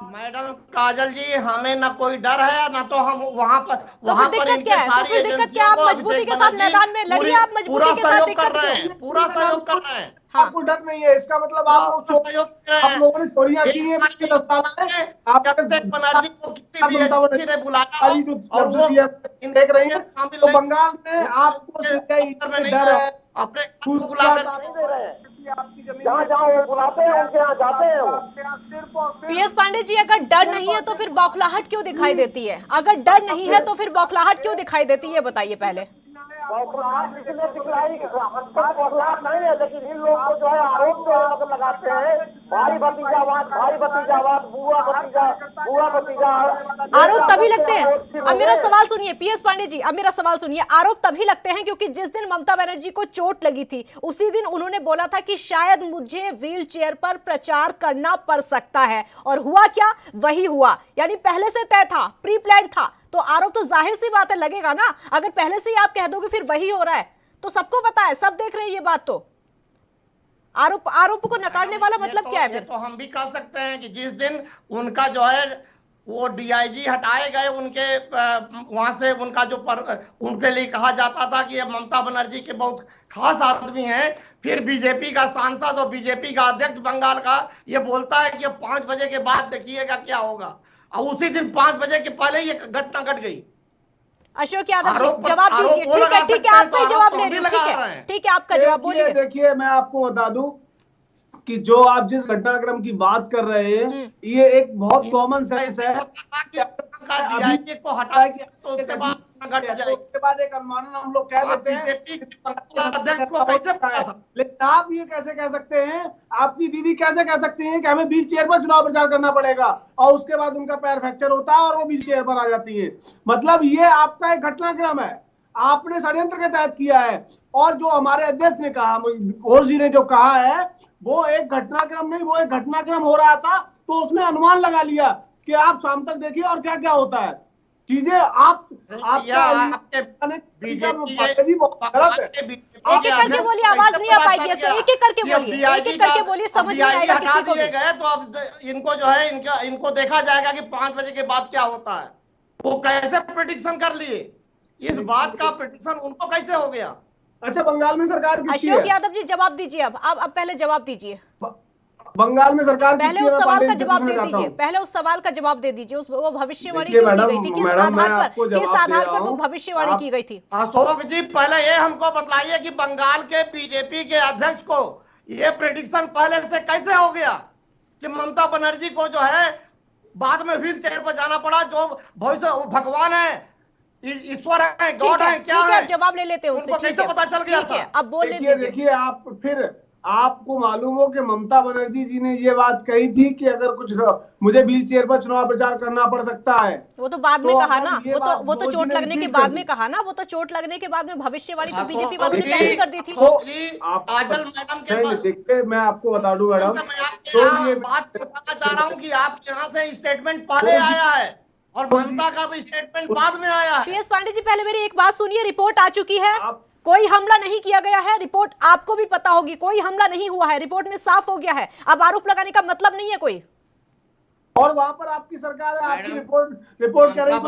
मैडम काजल जी, हमें ना कोई डर है ना तो हम वहाँ पर तो फिर दिक्कत क्या है? तो फिर दिक्कत क्या? आप मजबूती के साथ मैदान में लड़िए, आप मजबूती के साथ दिक्कत क्यों? पूरा सहयोग कर रहे हैं। आपको डर नहीं है, इसका मतलब आप लोगों ने चोरियां की है। बनर्जी को किसी ने बुलाया और वो देख रही है तो बंगाल में आपको डर है, अपने बुलाकर जहाँ जाओ वो बुलाते हैं, उनके यहाँ जाते हैं। PS पांडे जी, अगर डर नहीं है तो फिर बौखलाहट क्यों दिखाई देती है? अगर डर नहीं है तो फिर बौखलाहट क्यों दिखाई देती है, बताइए पहले। बौखलाहट नहीं है, लेकिन इन लोगों को जो है आरोप जो लगाते हैं भाई भतीजावाद, बुआ भतीजा आरोप तभी लगते हैं। अब मेरा सवाल सुनिए PS पांडे जी, अब मेरा सवाल सुनिए। आरोप तभी लगते हैं क्योंकि जिस दिन ममता बनर्जी को चोट लगी थी उसी दिन उन्होंने बोला था कि शायद मुझे व्हील चेयर पर प्रचार करना पड़ सकता है, और हुआ क्या? वही हुआ। यानी पहले से तय था, प्री प्लान था। तो आरोप तो जाहिर सी बात है लगेगा ना। अगर पहले से ही आप कह दोगे फिर वही हो रहा है तो सबको पता है, सब देख रहे हैं ये बात। तो आरोप को नकारने वाला मतलब क्या है फिर? तो हम भी कह सकते हैं कि जिस दिन उनका जो है वो DIG हटाए गए, उनके वहां से उनका जो उनके लिए कहा जाता था कि ये ममता बनर्जी के बहुत खास आदमी हैं, फिर बीजेपी का सांसद और बीजेपी का अध्यक्ष बंगाल का ये बोलता है कि 5 बजे के बाद देखिएगा क्या होगा, और उसी दिन 5 बजे के पहले ये घटना घट गई। अशोक यादव जी, जवाब दीजिए। ठीक है, आपका जवाब ले रही हूँ। ठीक है, आपका जवाब बोलिए। देखिए, मैं आपको बता दूं कि जो आप जिस घटनाक्रम की बात कर रहे हैं ये एक बहुत कॉमन सेंस है। उसके बाद एक अनुमानन हम लोग कह देते हैं, लेकिन आप ये कैसे कह सकते हैं, आपकी दीदी कैसे कह सकती हैं कि हमें व्हील चेयर पर चुनाव प्रचार करना पड़ेगा और उसके बाद उनका पैर फ्रैक्चर होता है और वो व्हील चेयर पर आ जाती है? मतलब ये आपका एक घटनाक्रम है, आपने षड्यंत्र के तहत किया है। और जो हमारे अध्यक्ष ने कहा, घोष जी ने जो कहा है, वो एक घटनाक्रम नहीं, वो एक घटनाक्रम हो रहा था तो उसने अनुमान लगा लिया कि आप शाम तक देखिए और क्या क्या होता है चीजें। एक एक करके बोलिए, आवाज नहीं आ पाएगी ऐसे। एक एक करके बोलिए, एक एक करके बोलिए, समझ नहीं आएगा किसी को भी। गए तो अब इनको जो है इनको देखा जाएगा कि 5 बजे के बाद क्या होता है। वो कैसे प्रेडिक्शन कर लिए? इस बात का प्रेडिक्शन उनको कैसे हो गया? अच्छा, बंगाल में सरकार किसकी है? अशोक यादव जी जवाब दीजिए। अब पहले जवाब दीजिए। बंगाल में सरकार पहले उस सवाल का जवाब दे दीजिए। पहले उस सवाल का जवाब दे दीजिए। वो भविष्यवाणी क्यों की गई थी? किस आधार पर वो भविष्यवाणी की गई थी? अशोक जी, पहले ये हमको बताइए कि बंगाल के बीजेपी के अध्यक्ष को ये प्रेडिक्शन पहले से कैसे हो गया कि ममता बनर्जी को जो है बाद में व्हील चेयर पर जाना पड़ा? जो भविष्य भगवान है, ईश्वर है, गॉड है, क्या है? जवाब ले लेते हैं उससे। कैसे पता चल गया? ठीक है, अब बोल लेते। देखिए, आप फिर आपको मालूम हो कि ममता बनर्जी जी ने ये बात कही थी कि अगर कुछ मुझे व्हील चेयर पर चुनाव प्रचार करना पड़ सकता है। वो तो बाद में कहा ना, वो तो चोट लगने के बाद में कहा ना, वो तो चोट लगने के बाद में भविष्यवाणी तो बीजेपी वालों ने पहले कर दी थी। काजल मैडम के देखते, मैं आपको बता दूं मैडम, तो ये बात बताना चाह रहा हूँ कि आप यहाँ से स्टेटमेंट पहले आया है और ममता का भी स्टेटमेंट बाद में आया है। पीएस पांडे जी, पहले मेरी एक बात सुनिए, रिपोर्ट आ चुकी है, कोई हमला नहीं किया गया है, रिपोर्ट आपको भी पता होगी, कोई हमला नहीं हुआ है, रिपोर्ट में साफ हो गया है। अब आरोप लगाने का मतलब नहीं है कोई। और वहां पर आपकी सरकार है, आपकी रिपोर्ट कह रही है,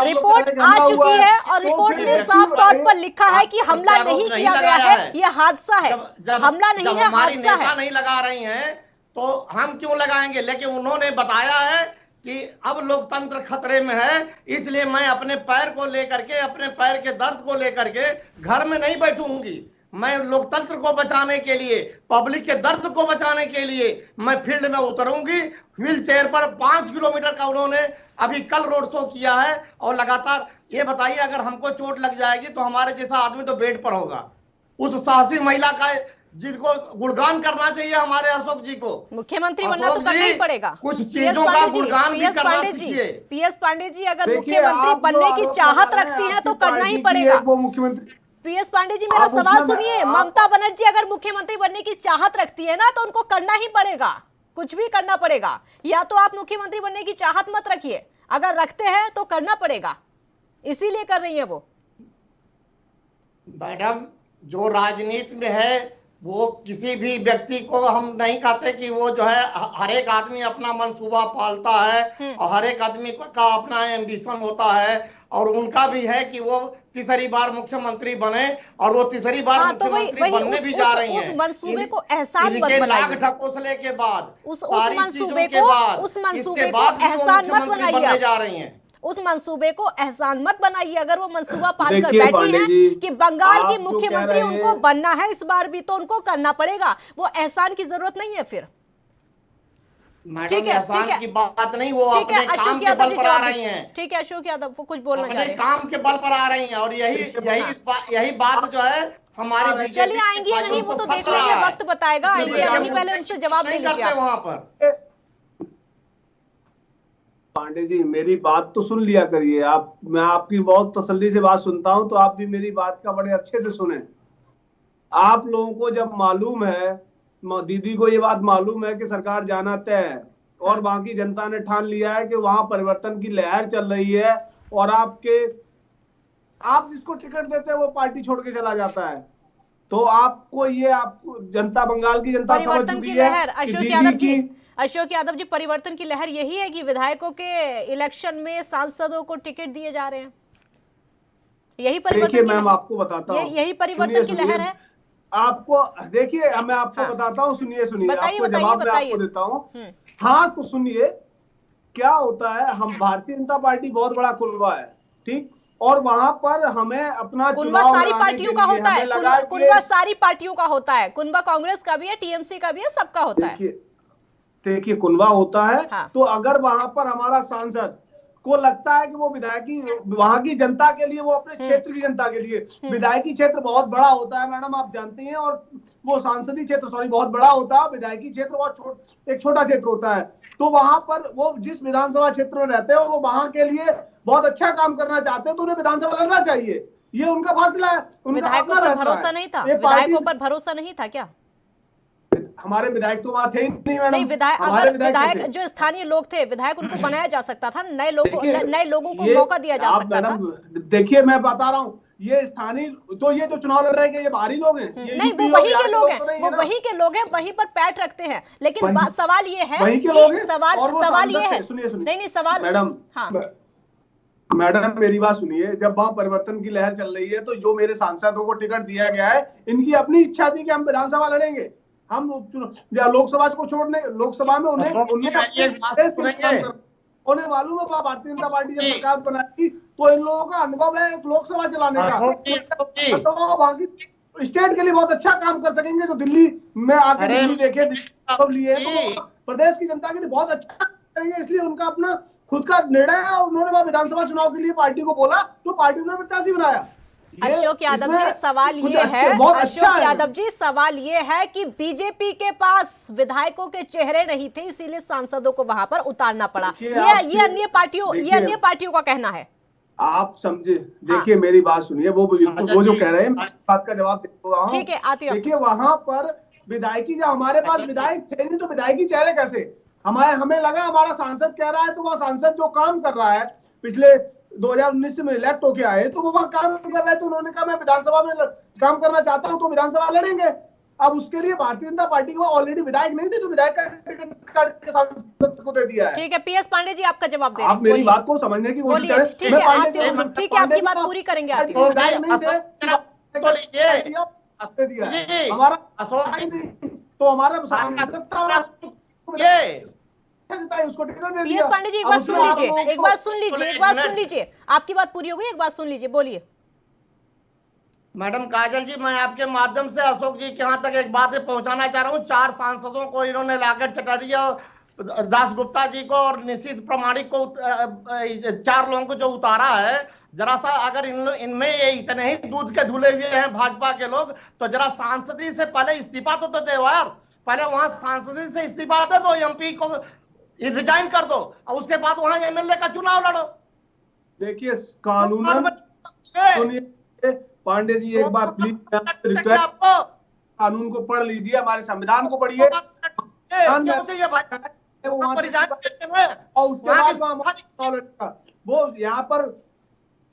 रिपोर्ट आ चुकी है और रिपोर्ट में साफ तौर पर लिखा है कि हमला नहीं किया गया है, यह हादसा है, हमला नहीं है, हादसा है। नहीं लगा रही हैं तो हम क्यों लगाएंगे, लेकिन उन्होंने बताया है कि अब लोकतंत्र खतरे में है, इसलिए मैं अपने पैर को लेकर के, अपने पैर के दर्द को लेकर के घर में नहीं बैठूंगी। मैं लोकतंत्र को बचाने के लिए, पब्लिक के दर्द को बचाने के लिए मैं फील्ड में उतरूंगी। व्हील चेयर पर 5 किलोमीटर का उन्होंने अभी कल रोड शो किया है और लगातार। ये बताइए, अगर हमको चोट लग जाएगी तो हमारे जैसा आदमी तो बेड पर होगा। उस साहसी महिला का जिनको गुणगान करना चाहिए हमारे अशोक जी को, मुख्यमंत्री बनना तो करना ही पड़ेगा। कुछ चीजों का गुणगान भी करना सीखिए। पीएस पांडे जी, अगर मुख्यमंत्री बनने की चाहत रखती हैं तो करना ही पड़ेगा। वो मुख्यमंत्री पीएस पांडे जी, मेरा सवाल सुनिए, ममता बनर्जी अगर मुख्यमंत्री बनने की चाहत रखती है ना तो उनको करना ही पड़ेगा, कुछ भी करना पड़ेगा। या तो आप मुख्यमंत्री बनने की चाहत मत रखिए, अगर रखते हैं तो करना पड़ेगा, इसीलिए कर रही है वो। मैडम, जो राजनीति में है वो किसी भी व्यक्ति को हम नहीं कहते कि वो जो है, हर एक आदमी अपना मंसूबा पालता है और हर एक आदमी का अपना एम्बिशन होता है, और उनका भी है कि वो तीसरी बार मुख्यमंत्री बने, और वो तीसरी बार मुख्यमंत्री बनने भी जा रही हैं। उस मंसूबे को एहसान मत लाख बनाइए, ढकोसले के बाद, उस मंसूबे को एहसान मत बनाइए, जा रही हैं। उस मंसूबे को एहसान मत बनाइए। अगर वो मंसूबा पाल कर बैठी है कि बंगाल की मुख्यमंत्री उनको बनना है इस बार भी, तो उनको करना पड़ेगा, वो एहसान की जरूरत नहीं है फिर। ठीक है, एहसान की बात नहीं, वो अपने काम के बल पर आ रही हैं। ठीक है, अशोक यादव वो कुछ बोलना चाह रहे हैं, काम के बल पर आ रही हैं, और यही बात जो है हमारी। चलिए, आएंगी या नहीं वो तो देख लेंगे, वक्त बताएगा आएंगे या नहीं, पहले उनसे जवाब दे लीजिए वहां पर। पांडे जी, मेरी बात तो सुन लिया करिए आप, मैं आपकी बहुत तसल्ली से बात सुनता हूं, तो आप भी मेरी बात का बड़े अच्छे से सुने। आप लोगों को जब मालूम है, दीदी को ये बात मालूम है कि सरकार जाना तय है और वहां की जनता ने ठान लिया है कि वहां परिवर्तन की लहर चल रही है, और आप जिसको टिकट देते हैं वो पार्टी छोड़ के चला जाता है, तो आपको ये, आपको जनता, बंगाल की जनता समझ चुकी है। अशोक यादव जी, परिवर्तन की लहर यही है कि विधायकों के इलेक्शन में सांसदों को टिकट दिए जा रहे हैं, यही परिवर्तन। देखिए मैम, आपको बताता हूँ, यही परिवर्तन की लहर है। आपको देखिए, मैं आपको बताता हूँ, सुनिए, आपको जवाब मैं आपको देता हूँ। हाँ, तो सुनिए, क्या होता है, हम भारतीय जनता पार्टी बहुत बड़ा कुनबा है, ठीक, और वहां पर हमें अपना चुनाव सारी पार्टियों का होता है, कुनबा सारी पार्टियों का होता है, कुनबा कांग्रेस का भी है, टीएमसी का भी है, सबका होता है। देखिए, कुनबा होता है। हाँ। तो अगर वहां पर हमारा सांसद को लगता है कि वो विधायकी, वहां की जनता के लिए, वो अपने क्षेत्र की जनता के लिए, विधायकी क्षेत्र बहुत बड़ा होता है मैडम, आप जानती हैं, और वो सांसदीय क्षेत्र बहुत बड़ा होता है, विधायकी क्षेत्र बहुत एक छोटा क्षेत्र होता है। तो वहां पर वो जिस विधानसभा क्षेत्र में रहते हैं और वो वहां के लिए बहुत अच्छा काम करना चाहते हैं, तो उन्हें विधानसभा लड़ना चाहिए, ये उनका फैसला है। विधायकों पर भरोसा नहीं था, विधायकों पर भरोसा नहीं था क्या? हमारे विधायक तो वहां थे ही नहीं मैडम। नहीं, विधायक जो स्थानीय लोग थे, विधायक उनको बनाया जा सकता था, नए लोगों को मौका दिया जा सकता था। देखिए, मैं बता रहा हूँ, ये स्थानीय, तो ये जो चुनाव लड़ रहे हैं, ये बाहरी लोग हैं? नहीं, वो वही के लोग हैं, वो वही के लोग हैं, वहीं पर पैठ रखते हैं। लेकिन सवाल ये है, सवाल ये है, नहीं सवाल, मैडम, हाँ मैडम, मेरी बात सुनिए, जब वहां परिवर्तन की लहर चल रही है, तो जो मेरे सांसदों को टिकट दिया गया है, इनकी अपनी इच्छा थी कि हम विधानसभा लड़ेंगे, हम लोकसभा को छोड़ने, लोकसभा में उन्हें मालूम है, भारतीय जनता पार्टी जब सरकार बनाई तो इन लोगों का अनुभव है लोकसभा चलाने का, तो वहां की स्टेट के लिए बहुत अच्छा काम कर सकेंगे। जो दिल्ली में आके दिल्ली देखे, लिए, तो प्रदेश की जनता के लिए बहुत अच्छा करेंगे, इसलिए उनका अपना खुद का निर्णय है, और उन्होंने वहां विधानसभा चुनाव के लिए पार्टी को बोला, तो पार्टी ने प्रत्याशी बनाया। अशोक यादव जी, सवाल ये है, अशोक यादव जी, सवाल ये है कि बीजेपी के पास विधायकों के चेहरे नहीं थे, इसीलिए सांसदों को वहां पर उतारना पड़ा। ये अन्य पार्टियों का कहना है। आप समझे, देखिए मेरी बात सुनिए, वो जो कह रहे हैं, बात का जवाब दे रहा हूं। ठीक है, आती हूं। देखिए, वहां पर विधायकी, जब हमारे पास विधायक थे नहीं, तो विधायकी चेहरे कैसे? हमें लगा हमारा सांसद कह रहा है तो वह सांसद जो काम कर रहा है पिछले 2019 में इलेक्ट होके आए तो वो काम कर रहा है, तो उन्होंने कहा मैं विधानसभा में काम करना चाहता हूं तो विधानसभा लड़ेंगे। अब उसके लिए भारतीय जनता पार्टी को ऑलरेडी विधायक नहीं थे तो विधायक का टिकट के सांसद को दे दिया है। ठीक है, पीएस पांडे जी आपका जवाब दे। आप मेरी बात को समझने की कोशिश करें। ठीक है, आपकी बात पूरी करेंगे। हमारा तो हमारा उसको टिकट दे दिया। पीएस पांडे जी एक बार सुन लीजिए, आपकी बात पूरी हो गई, एक बात सुन लीजिए, बोलिए। मैडम काजल जी, मैं आपके माध्यम से अशोक जी के यहाँ तक एक बात पहुंचाना चाह रहा हूँ। 4 सांसदों को इन्होंने लाकर चटारिया दास गुप्ता जी को और निशित प्रमाणिक को 4 लोगों को जो उतारा है, जरा सा अगर इनमें ये इतने ही दूध के धुले हुए हैं भाजपा के लोग, तो जरा सांसदी से पहले इस्तीफा तो दे यार। पहले वहां सांसदी से इस्तीफा दे दो, एमपी को रिजाइन कर दो और उसके बाद वहां एमएलए का चुनाव लड़ो। देखिए कानून पांडे जी एक बार प्लीज कानून को पढ़ लीजिए, हमारे संविधान को पढ़िए। और उसके बाद वो यहाँ पर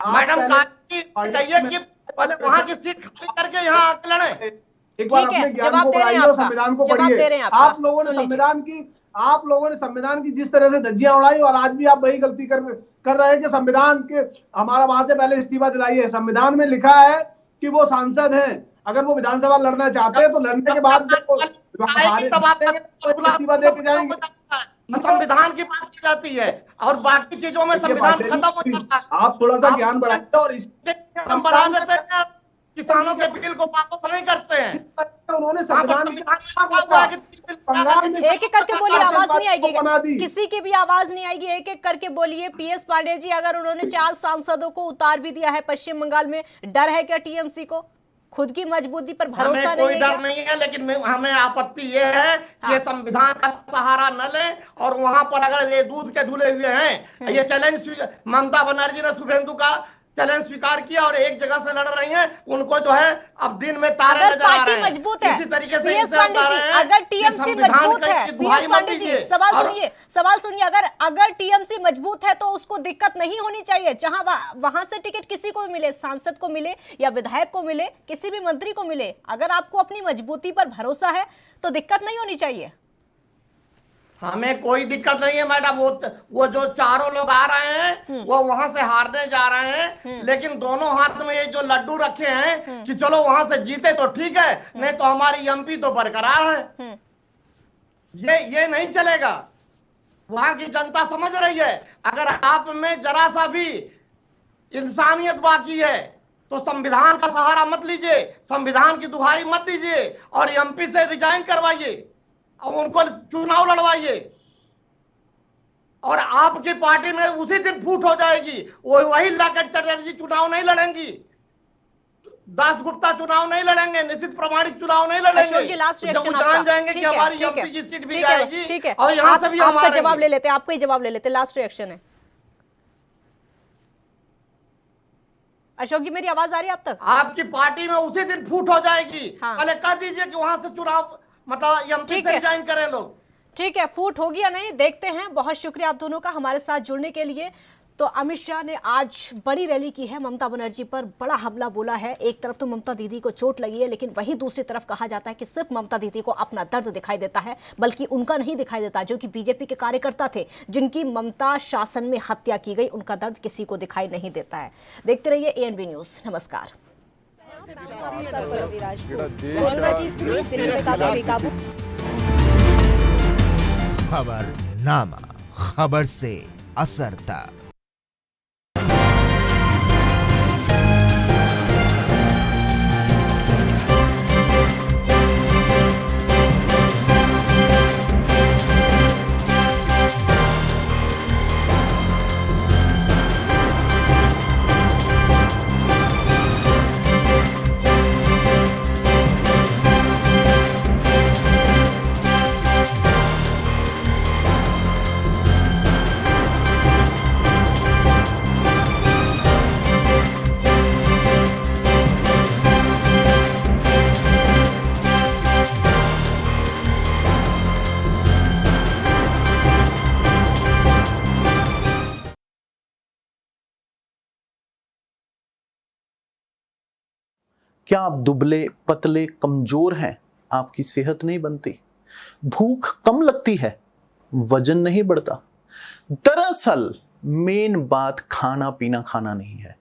मैडम बताइए कि पहले वहां की सीट खाली करके यहाँ आके लड़े। एक बार अपने ज्ञान को बढ़ाइए और संविधान को पढ़िए। आप लोगों ने संविधान की जिस तरह से धज्जियां उड़ाई और आज भी आप वही गलती कर रहे हैं कि संविधान के हमारा वहां से पहले इस्तीफा दिलाइए। संविधान में लिखा है कि वो सांसद हैं, अगर वो विधानसभा लड़ना चाहते हैं तो लड़ने के बाद इस्तीफा दे के जाएंगे। संविधान की बात की जाती है और बाकी चीजों में संविधान खत्म हो जाता है। आप थोड़ा सा ज्ञान बढ़ाइए और बढ़ा देते हैं, किसानों के बिल को वापस नहीं करते हैं। उन्होंने संविधान एक एक करके बोलिए, आवाज नहीं आएगी, किसी की भी आवाज नहीं आएगी, एक एक करके बोलिए। पीएस पांडे जी, अगर उन्होंने 4 सांसदों को उतार भी दिया है पश्चिम बंगाल में, डर है क्या टीएमसी को? खुद की मजबूती पर भरोसा नहीं है? कोई डर नहीं है, लेकिन हमें आपत्ति ये है कि ये संविधान का सहारा न ले और वहां पर अगर ये दूध के धुले हुए हैं, ये चैलेंज ममता बनर्जी ने शुभेंदु का चैलेंज स्वीकार किया और एक जगह से लड़ रही हैं, उनको जो है अब दिन में तारे नजर आ रहे हैं। मजबूत है इसी तरीके से अगर टीएमसी मजबूत है, पीएस पांडे जी सवाल सुनिए, अगर टीएमसी मजबूत है तो उसको दिक्कत नहीं होनी चाहिए, जहां वहां से टिकट किसी को भी मिले, सांसद को मिले या विधायक को मिले, किसी भी मंत्री को मिले, अगर आपको अपनी मजबूती पर भरोसा है तो दिक्कत नहीं होनी चाहिए। हमें कोई दिक्कत नहीं है मैडम। वो जो 4 लोग आ रहे हैं वो वहां से हारने जा रहे हैं, लेकिन दोनों हाथ में ये जो लड्डू रखे हैं कि चलो वहां से जीते तो ठीक है, नहीं तो हमारी एमपी तो बरकरार है। ये नहीं चलेगा। वहां की जनता समझ रही है। अगर आप में जरा सा भी इंसानियत बाकी है तो संविधान का सहारा मत लीजिए, संविधान की दुहाई मत दीजिए और एमपी से रिजाइन करवाइए और उनको चुनाव लड़वाइए। और आपकी पार्टी में उसी दिन फूट हो जाएगी। वही लाकर चटर्जी चुनाव नहीं लड़ेंगी, दास गुप्ता चुनाव नहीं लड़ेंगे, निशित प्रमाणिक चुनाव नहीं लड़ेंगे। जब जान जाएंगे कि हमारी एमपी की सीट भी जाएगी और यहाँ से भी आपका जवाब ले लेते हैं, आपका ही जवाब ले लेते हैं। लास्ट रिएक्शन है अशोक जी, मेरी आवाज आ रही है आप तक? आपकी पार्टी में उसी दिन फूट हो जाएगी। पहले कह दीजिए कि वहां से चुनाव मतलब एमपी से रिजाइन करें लोग। ठीक है, फूट होगी या नहीं देखते हैं। बहुत शुक्रिया आप दोनों का हमारे साथ जुड़ने के लिए। तो अमित शाह ने आज बड़ी रैली की है, ममता बनर्जी पर बड़ा हमला बोला है। एक तरफ तो ममता दीदी को चोट लगी है, लेकिन वहीं दूसरी तरफ कहा जाता है कि सिर्फ ममता दीदी को अपना दर्द दिखाई देता है, बल्कि उनका नहीं दिखाई देता। जो कि बीजेपी के कार्यकर्ता थे जिनकी ममता शासन में हत्या की गई, उनका दर्द किसी को दिखाई नहीं देता है। देखते रहिए ANB न्यूज। नमस्कार। खबरनामा, खबर से असर तक। क्या आप दुबले पतले कमजोर हैं, आपकी सेहत नहीं बनती? भूख कम लगती है, वजन नहीं बढ़ता? दरअसल मेन बात खाना पीना खाना नहीं है,